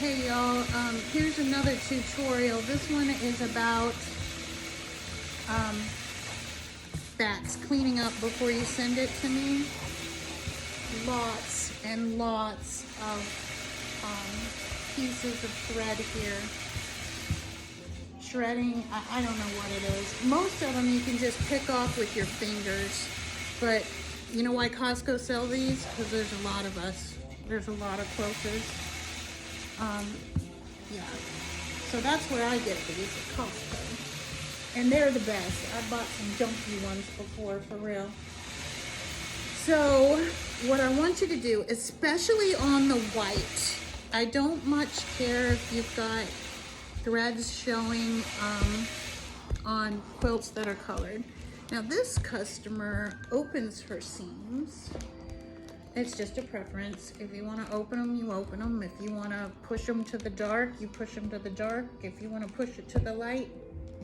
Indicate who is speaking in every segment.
Speaker 1: Hey y'all, here's another tutorial. This one is about backs, cleaning up before you send it to me. Lots and lots of pieces of thread here. Shredding, I don't know what it is. Most of them you can just pick off with your fingers, but you know why Costco sell these? Because there's a lot of us. There's a lot of quilters. Yeah, so that's where I get these at Costco, and they're the best. I bought some junky ones before, for real. So what I want you to do, especially on the white, I don't much care if you've got threads showing on quilts that are colored. Now this customer opens her seams. It's just a preference. If you want to open them, you open them. If you want to push them to the dark, you push them to the dark. If you want to push it to the light,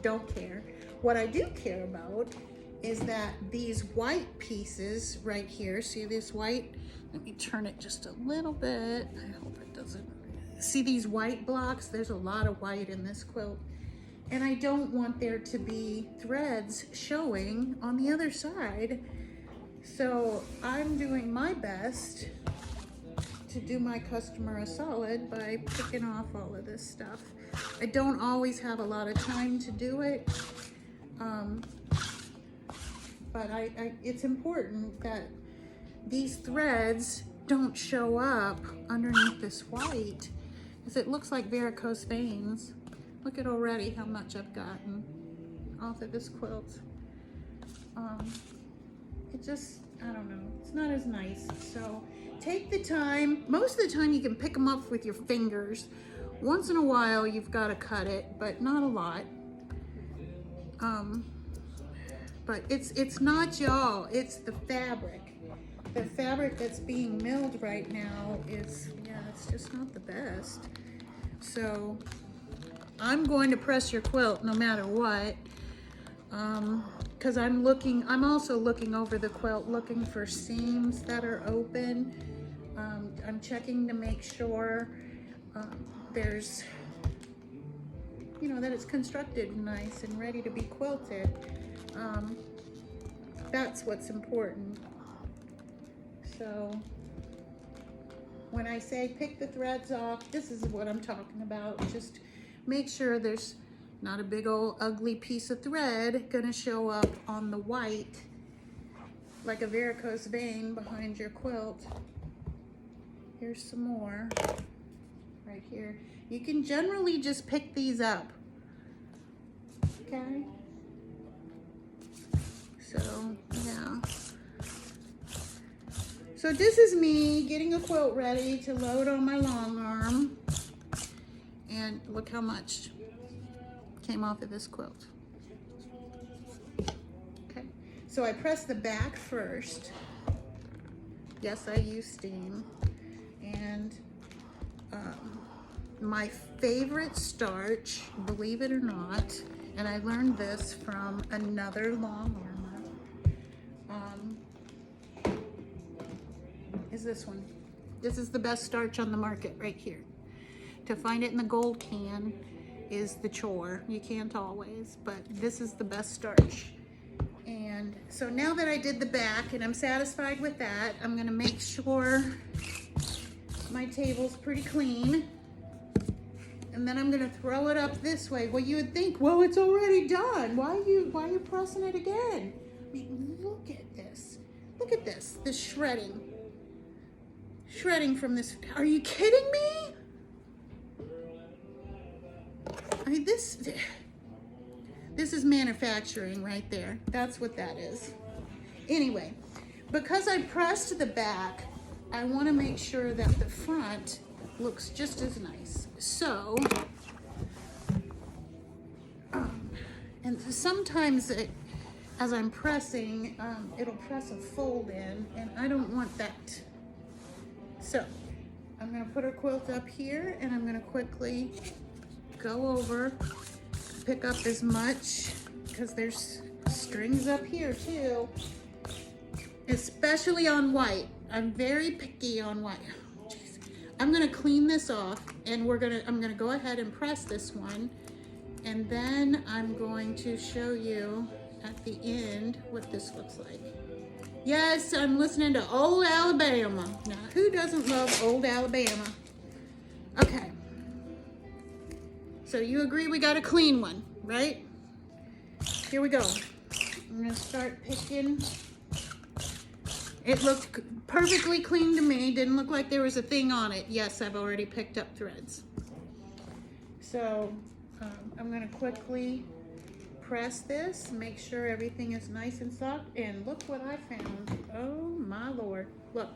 Speaker 1: don't care. What I do care about is that these white pieces right here, see this white? Let me turn it just a little bit. I hope it doesn't. See these white blocks? There's a lot of white in this quilt. And I don't want there to be threads showing on the other side. So I'm doing my best to do my customer a solid by picking off all of this stuff. I don't always have a lot of time to do it, but it's important that these threads don't show up underneath this white, because it looks like varicose veins. Look at already how much I've gotten off of this quilt. It just, I don't know, it's not as nice. So take the time. Most of the time you can pick them up with your fingers. Once in a while you've got to cut it, but not a lot. But it's not y'all, it's the fabric. The fabric that's being milled right now is, yeah, it's just not the best. So I'm going to press your quilt no matter what. Because I'm also looking over the quilt, looking for seams that are open. I'm checking to make sure there's, you know, that it's constructed nice and ready to be quilted. That's what's important. So when I say pick the threads off, this is what I'm talking about. Just make sure there's not a big old ugly piece of thread gonna show up on the white like a varicose vein behind your quilt. Here's some more right here. You can generally just pick these up, okay? So yeah, so this is me getting a quilt ready to load on my long arm, and look how much came off of this quilt. Okay, so I press the back first. Yes, I use steam. And my favorite starch, believe it or not, and I learned this from another long armor, is this one. This is the best starch on the market right here. To find it in the gold can is the chore. You can't always, but this is the best starch. And so now that I did the back and I'm satisfied with that, I'm gonna make sure my table's pretty clean. And then I'm gonna throw it up this way. Well, you would think, well, it's already done. Why are you pressing it again? I mean, look at this. Look at this shredding. Shredding from this, are you kidding me? I mean, this is manufacturing right there. That's what that is. Anyway, because I pressed the back, I want to make sure that the front looks just as nice. So, and sometimes as I'm pressing, it'll press a fold in, and I don't want that. So, I'm going to put her quilt up here, and I'm going to quickly go over, pick up as much, because there's strings up here too, especially on white. I'm very picky on white. Oh, geez. I'm gonna clean this off and I'm gonna go ahead and press this one, and then I'm going to show you at the end what this looks like. Yes, I'm listening to Old Alabama. Now, who doesn't love Old Alabama? Okay. So you agree we got a clean one, right? Here we go. I'm gonna start picking. It looked perfectly clean to me. Didn't look like there was a thing on it. Yes, I've already picked up threads. So I'm gonna quickly press this, make sure everything is nice and soft, and look what I found. Oh my Lord. Look,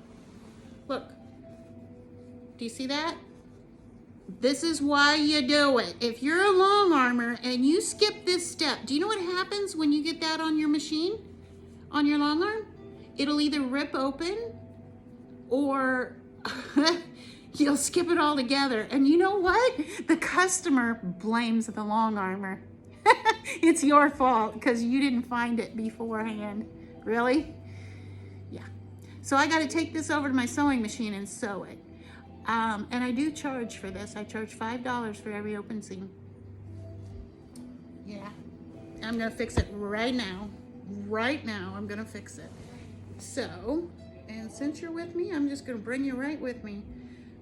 Speaker 1: look. Do you see that? This is why you do it. If you're a long armor and you skip this step, do you know what happens when you get that on your machine, on your long arm? It'll either rip open or you'll skip it all together. And you know what? The customer blames the long armor. It's your fault because you didn't find it beforehand. Really? Yeah. So I got to take this over to my sewing machine and sew it. And I do charge for this. I charge $5 for every open seam. Yeah. I'm going to fix it right now. Right now, I'm going to fix it. So, and since you're with me, I'm just going to bring you right with me.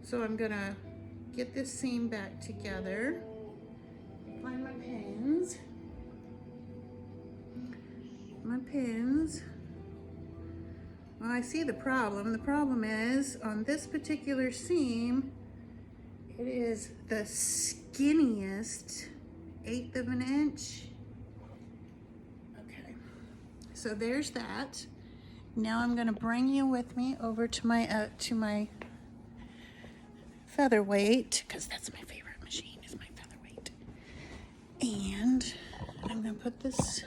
Speaker 1: So I'm going to get this seam back together. Find my pins. My pins. Well, I see the problem. The problem is on this particular seam, it is the skinniest 1/8 of an inch. Okay, so there's that. Now I'm going to bring you with me over to my featherweight, because that's my favorite machine, is my featherweight. And I'm going to put this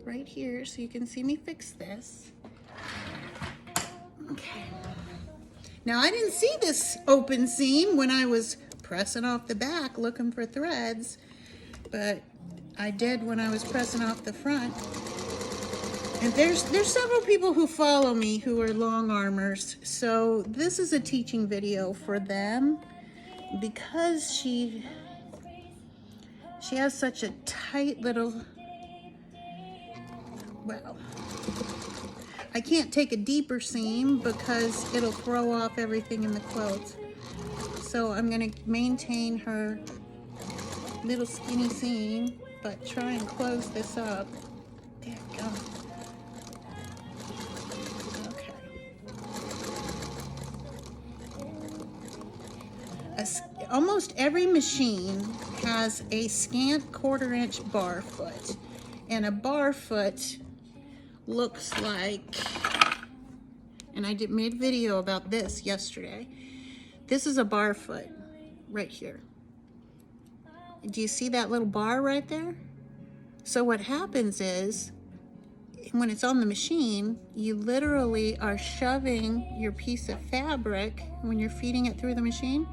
Speaker 1: right here so you can see me fix this. Okay. Now I didn't see this open seam when I was pressing off the back looking for threads, but I did when I was pressing off the front. And there's several people who follow me who are long armors, so this is a teaching video for them because she has such a tight little, well, I can't take a deeper seam because it'll throw off everything in the quilt. So I'm gonna maintain her little skinny seam, but try and close this up. There we go. Okay. Almost every machine has a scant 1/4 inch bar foot, and a bar foot looks like, and I made a video about this yesterday. This is a bar foot right here. Do you see that little bar right there? So what happens is, when it's on the machine, you literally are shoving your piece of fabric when you're feeding it through the machine.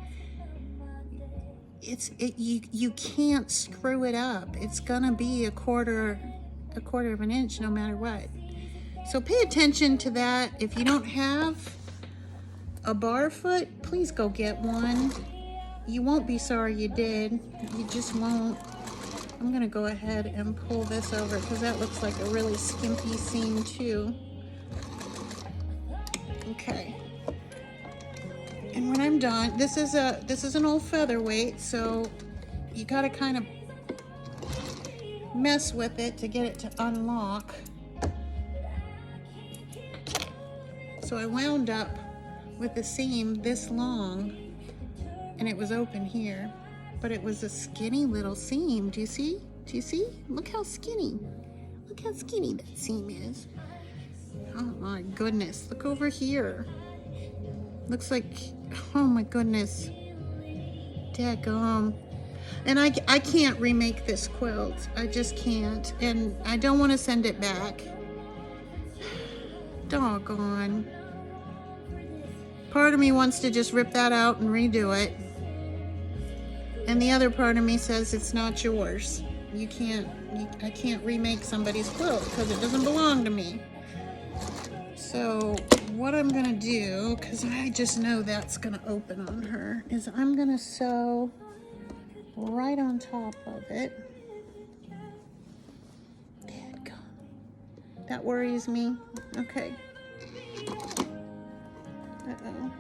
Speaker 1: You can't screw it up. It's gonna be a quarter of an inch no matter what. So pay attention to that. If you don't have a bar foot, please go get one. You won't be sorry you did. You just won't. I'm gonna go ahead and pull this over because that looks like a really skimpy seam too. Okay. And when I'm done, this is an old featherweight, so you gotta kind of mess with it to get it to unlock. So I wound up with a seam this long, and it was open here, but it was a skinny little seam. Do you see? Do you see? Look how skinny. Look how skinny that seam is. Oh my goodness. Look over here. Looks like, oh my goodness. Daggum. And I can't remake this quilt. I just can't. And I don't want to send it back. Doggone. Part of me wants to just rip that out and redo it. And the other part of me says it's not yours. I can't remake somebody's quilt because it doesn't belong to me. So what I'm gonna do, because I just know that's gonna open on her, is I'm gonna sew right on top of it. Dadgum. That worries me. Okay. Uh-oh.